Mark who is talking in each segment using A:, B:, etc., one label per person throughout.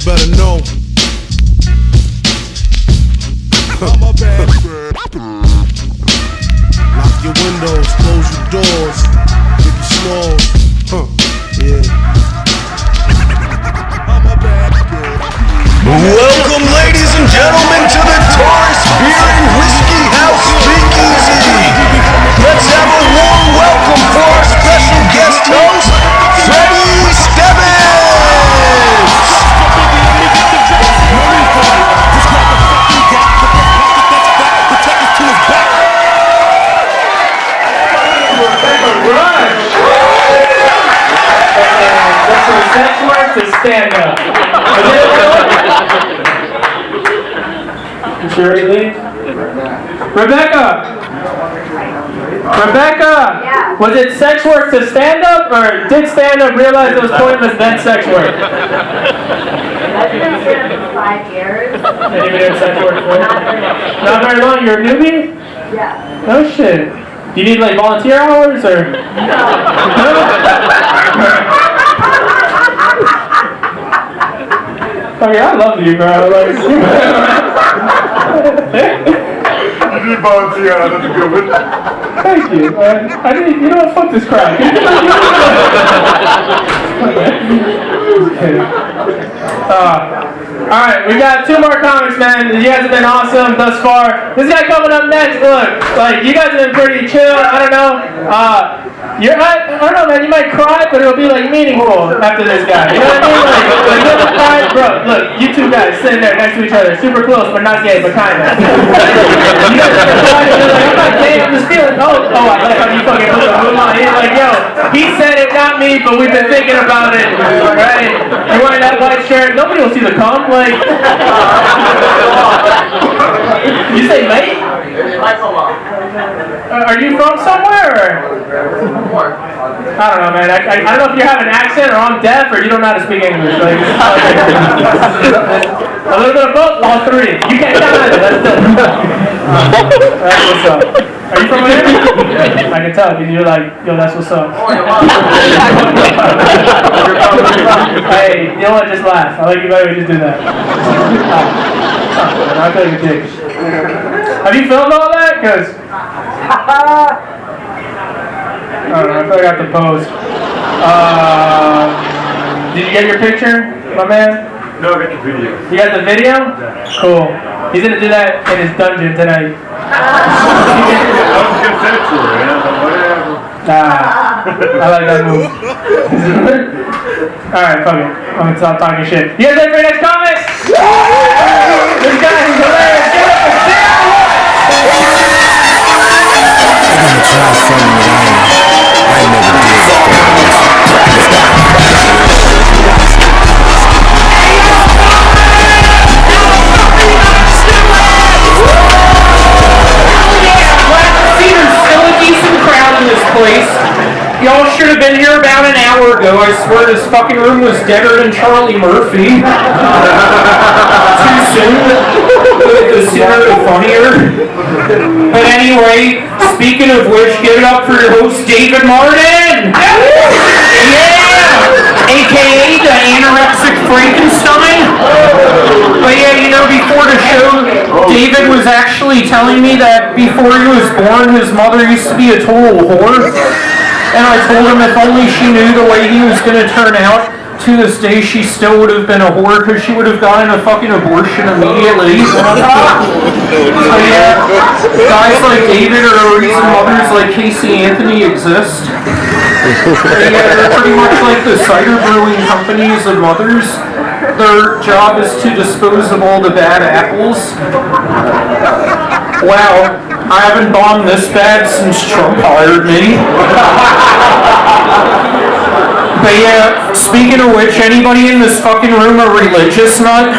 A: better know. Lock your windows, close your doors, get the smalls. Yeah.
B: Welcome, ladies and gentlemen, to the Taurus Beer and Whiskey House Speakeasy. Let's have a warm welcome for our special guest host, Freddie Stebbins.
C: That's from sex work to stand up. You sure you leave? Rebecca! Yeah. Was it sex work to stand up, or did stand up realize it was pointless, then sex work?
D: I've been stand up for 5 years.
C: Have you been doing sex work for? Not very long. You're a newbie?
D: Yeah.
C: No shit. Do you need like volunteer hours, or? Oh yeah, I love you, bro. Like,
E: You need volunteer, I don't think you're with.
C: thank you. I didn't. You know what? Fuck this crap. Alright, we got 2 more comics, man. You guys have been awesome thus far. This guy coming up next, look, like, you guys have been pretty chill. I don't know. I don't know, man. You might cry, but it'll be, like, meaningful after this guy. You know what I mean? Like you'll just cry. Bro, look, you 2 guys sitting there next to each other. Super close, but not gay, but kind of. You guys are crying, and you're like, I'm not gay, I'm just feeling, I like how you fucking put the boom on. He's like, yo, he said it, not me, but we've been thinking about it, right? You're wearing that white shirt. Nobody will see the cum, like. You say mate? Are you from somewhere? Or? I don't know, man. I don't know if you have an accent or I'm deaf or you don't know how to speak English. Like, a little bit of both, all 3. You can't count either. That's it. That's what's up. Are you from here? I can tell because you're like, yo, that's what's up. Hey, you know what? Just laugh. I like you better. Just do that. I feel like a dick. Have you filmed all that? Because I don't know. I feel like I have to pose. Did you get your picture, my man?
E: No, I got the video.
C: You got the video? Yeah. Cool. He's gonna do that in his dungeon tonight.
E: I was gonna send it to her, whatever.
C: I like that move. Alright, fuck it. I'm gonna stop talking shit. You guys ready for your next comic? This guy is hilarious. Give it up for Sam! Place. Y'all should have been here about an hour ago. I swear this fucking room was deader than Charlie Murphy. Too soon. The sooner the funnier. But anyway, speaking of which, give it up for your host, David Martin! Yeah! AKA the anorexic Frankenstein. But yeah, you know, before the show, David was actually telling me that before he was born, his mother used to be a total whore. And I told him if only she knew the way he was going to turn out, to this day she still would have been a whore because she would have gotten a fucking abortion immediately. So yeah, guys like David are the reason mothers like Casey Anthony exist. Yeah, they're pretty much like the cider brewing companies of mothers. Their job is to dispose of all the bad apples. Wow, I haven't bombed this bad since Trump hired me. But yeah, speaking of which, anybody in this fucking room a religious nut?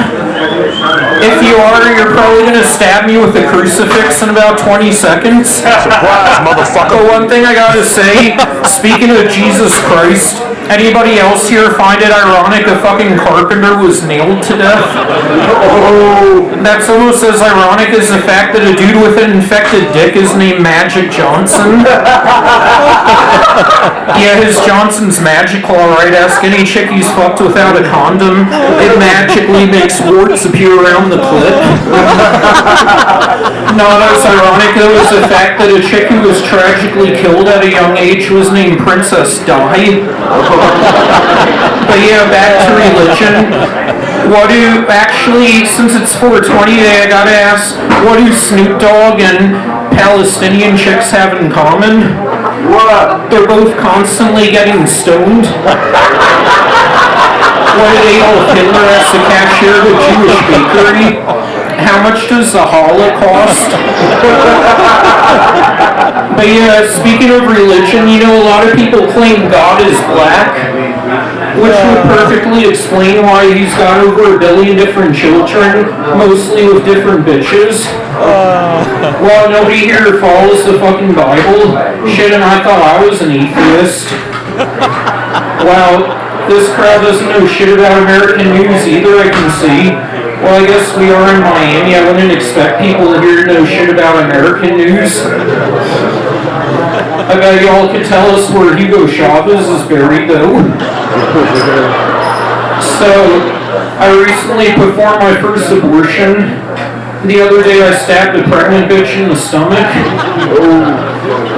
C: If you are, you're probably gonna stab me with a crucifix in about 20 seconds.
B: Surprise, motherfucker.
C: But one thing I gotta say, speaking of Jesus Christ,
F: Anybody else here find it ironic a fucking carpenter was nailed to death? That's almost as ironic as the fact that a dude with an infected dick is named Magic Johnson. Yeah, his Johnson's magical, alright. Ask any chick he's fucked without a condom. It magically makes warts appear around the clit. No, that's ironic though, is the fact that a chick who was tragically killed at a young age was named Princess Di. But yeah, back to religion. What do, actually, since it's 420 today, I gotta ask, what do Snoop Dogg and Palestinian chicks have in common? What? They're both constantly getting stoned. What did Adolf Hitler ask the cashier at a Jewish bakery? How much does the challah cost? But yeah, speaking of religion, you know, a lot of people claim God is black, which would perfectly explain why he's got over 1 billion different children, mostly with different bitches. Well, nobody here follows the fucking Bible. Shit, and I thought I was an atheist. Wow, this crowd doesn't know shit about American news either, I can see. Well, I guess we are in Miami. I wouldn't expect people here to know shit about American news. I bet y'all could tell us where Hugo Chavez is buried, though. So, I recently performed my first abortion. The other day I stabbed a pregnant bitch in the stomach.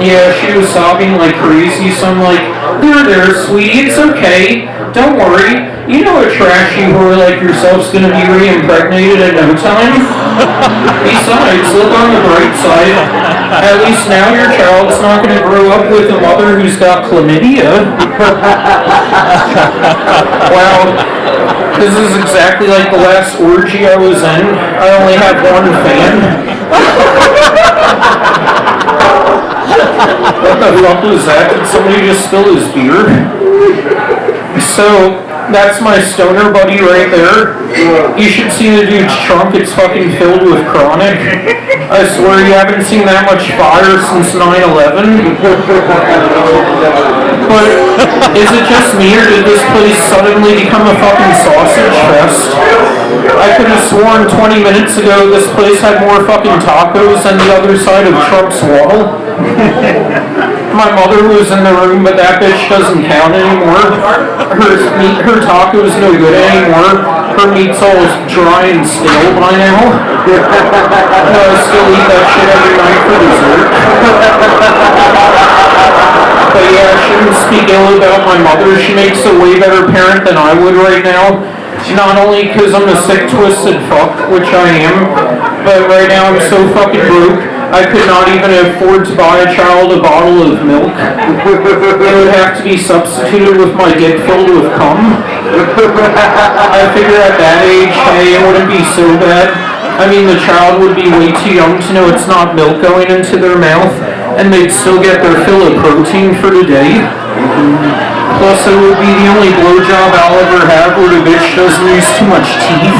F: Yeah, she was sobbing like crazy, so I'm like, there, sweetie, it's okay. Don't worry. You know a trashy whore like yourself's gonna be re-impregnated in no time? Besides, look on the bright side. At least now your child's not gonna grow up with a mother who's got chlamydia. Wow. This is exactly like the last orgy I was in. I only had one fan. What the fuck was that? Did somebody just spill his beer? So, that's my stoner buddy right there. You should see the dude's trunk, it's fucking filled with chronic. I swear you haven't seen that much fire since 9/11. But, is it just me or did this place suddenly become a fucking sausage fest? I could have sworn 20 minutes ago this place had more fucking tacos than the other side of Trump's wall. My mother was in the room, but that bitch doesn't count anymore. Her taco's no good anymore. Her meat's all dry and stale by now. I still eat that shit every night for dessert. But yeah, I shouldn't speak ill about my mother. She makes a way better parent than I would right now. Not only because I'm a sick, twisted fuck, which I am, but right now I'm so fucking broke, I could not even afford to buy a child a bottle of milk. It would have to be substituted with my dick filled with cum. I figure at that age, hey, it wouldn't be so bad. I mean, the child would be way too young to know it's not milk going into their mouth, and they'd still get their fill of protein for the day. Plus, it would be the only blowjob I'll ever have where the bitch doesn't use too much teeth.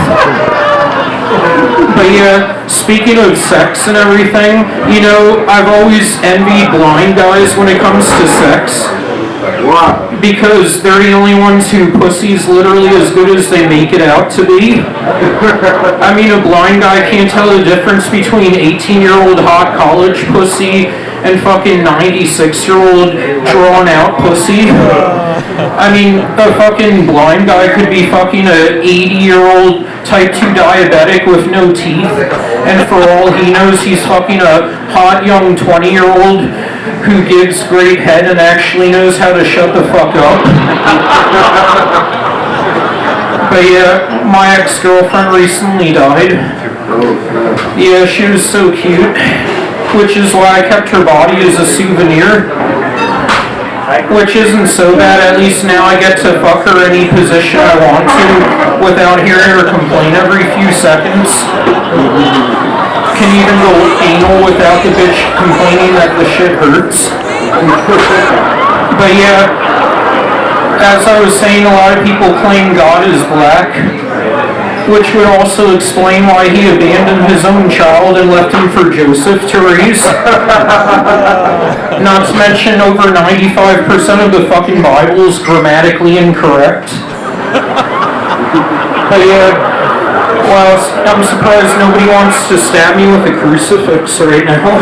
F: But yeah, speaking of sex and everything, you know, I've always envied blind guys when it comes to sex. Because they're the only ones who pussy's literally as good as they make it out to be. I mean, a blind guy can't tell the difference between 18-year-old hot college pussy and fucking 96-year-old drawn-out pussy. I mean, a fucking blind guy could be fucking a 80-year-old type 2 diabetic with no teeth, and for all he knows, he's fucking a hot young 20-year-old who gives great head and actually knows how to shut the fuck up. But yeah, my ex-girlfriend recently died. Yeah, she was so cute, which is why I kept her body as a souvenir. Which isn't so bad, at least now I get to fuck her any position I want to without hearing her complain every few seconds. Can even go anal without the bitch complaining that the shit hurts. But yeah, as I was saying, a lot of people claim God is black. which would also explain why he abandoned his own child and left him for Joseph to raise. Not to mention over 95% of the fucking Bible is grammatically incorrect. But yeah, well, I'm surprised nobody wants to stab me with a crucifix right now.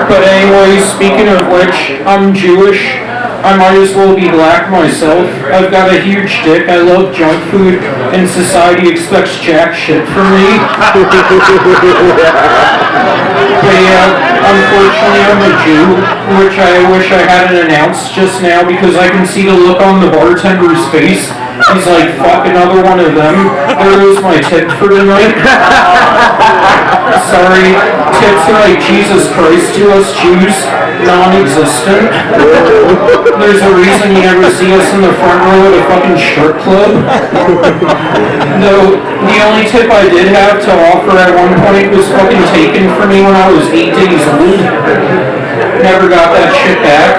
F: But anyway, speaking of which, I'm Jewish. I might as well be black myself. I've got a huge dick, I love junk food, and society expects jack shit from me. But yeah, unfortunately I'm a Jew, which I wish I hadn't announced just now because I can see the look on the bartender's face. He's like, fuck, another one of them. There goes my tip for tonight. Sorry, tips are like Jesus Christ to us Jews, non-existent. There's a reason you never see us in the front row at a fucking strip club. Though, the only tip I did have to offer at one point was fucking taken from me when I was 8 days old. Never got that shit back.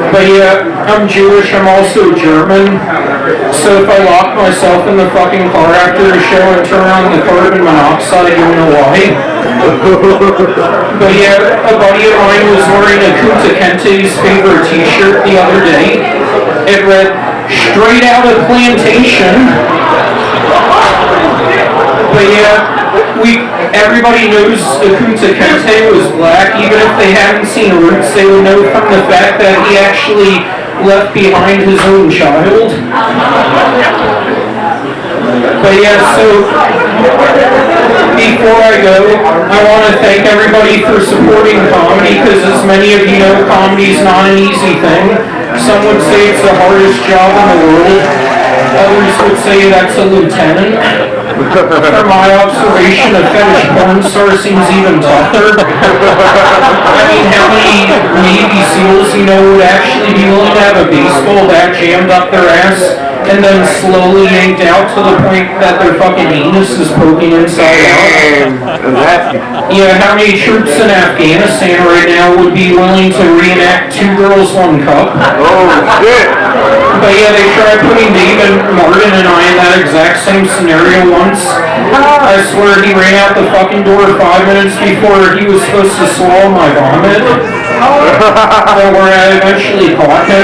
F: But yeah, I'm Jewish, I'm also German. So if I lock myself in the fucking car after the show and turn on the carbon monoxide, you'll know why. But yeah, a buddy of mine was wearing a Kunta Kente's favorite t-shirt the other day. It read, "Straight out of plantation." But yeah, everybody knows Kunta Kinte was black. Even if they haven't seen Roots, they would know from the fact that he actually left behind his own child. But yeah, so before I go, I want to thank everybody for supporting comedy, because as many of you know, comedy's not an easy thing. Some would say it's the hardest job in the world. Others would say that's a lieutenant. From my observation, a fetish porn star seems even tougher. I mean, how many Navy SEALs, would actually be willing to have a baseball bat jammed up their ass and then slowly yanked out to the point that their fucking anus is poking inside out? Yeah, how many troops in Afghanistan right now would be willing to reenact Two Girls, One Cup?
B: Oh, shit.
F: But yeah, they tried putting David Martin and I in that exact same scenario once. I swear he ran out the fucking door 5 minutes before he was supposed to swallow my vomit. Where I eventually caught him,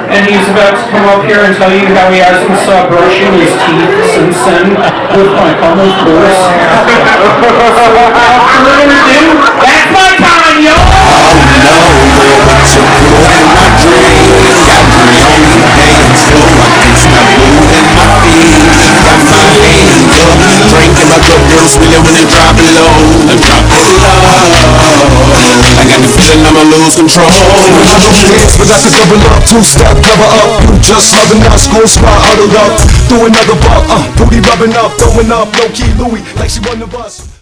F: and he's about to come up here and tell you how he hasn't stopped brushing his teeth since then with my cum, of course. So without further ado, that's my time, yo!
G: Drinking my cup real sweet when it dropping low. I got the feeling I'ma lose control.
B: I don't dance, but that's a double up. Two-step, cover up. You just loving us, school spot, huddled up. Do another buck, booty rubbing up, throwing up, low-key Louis, like she won the bus.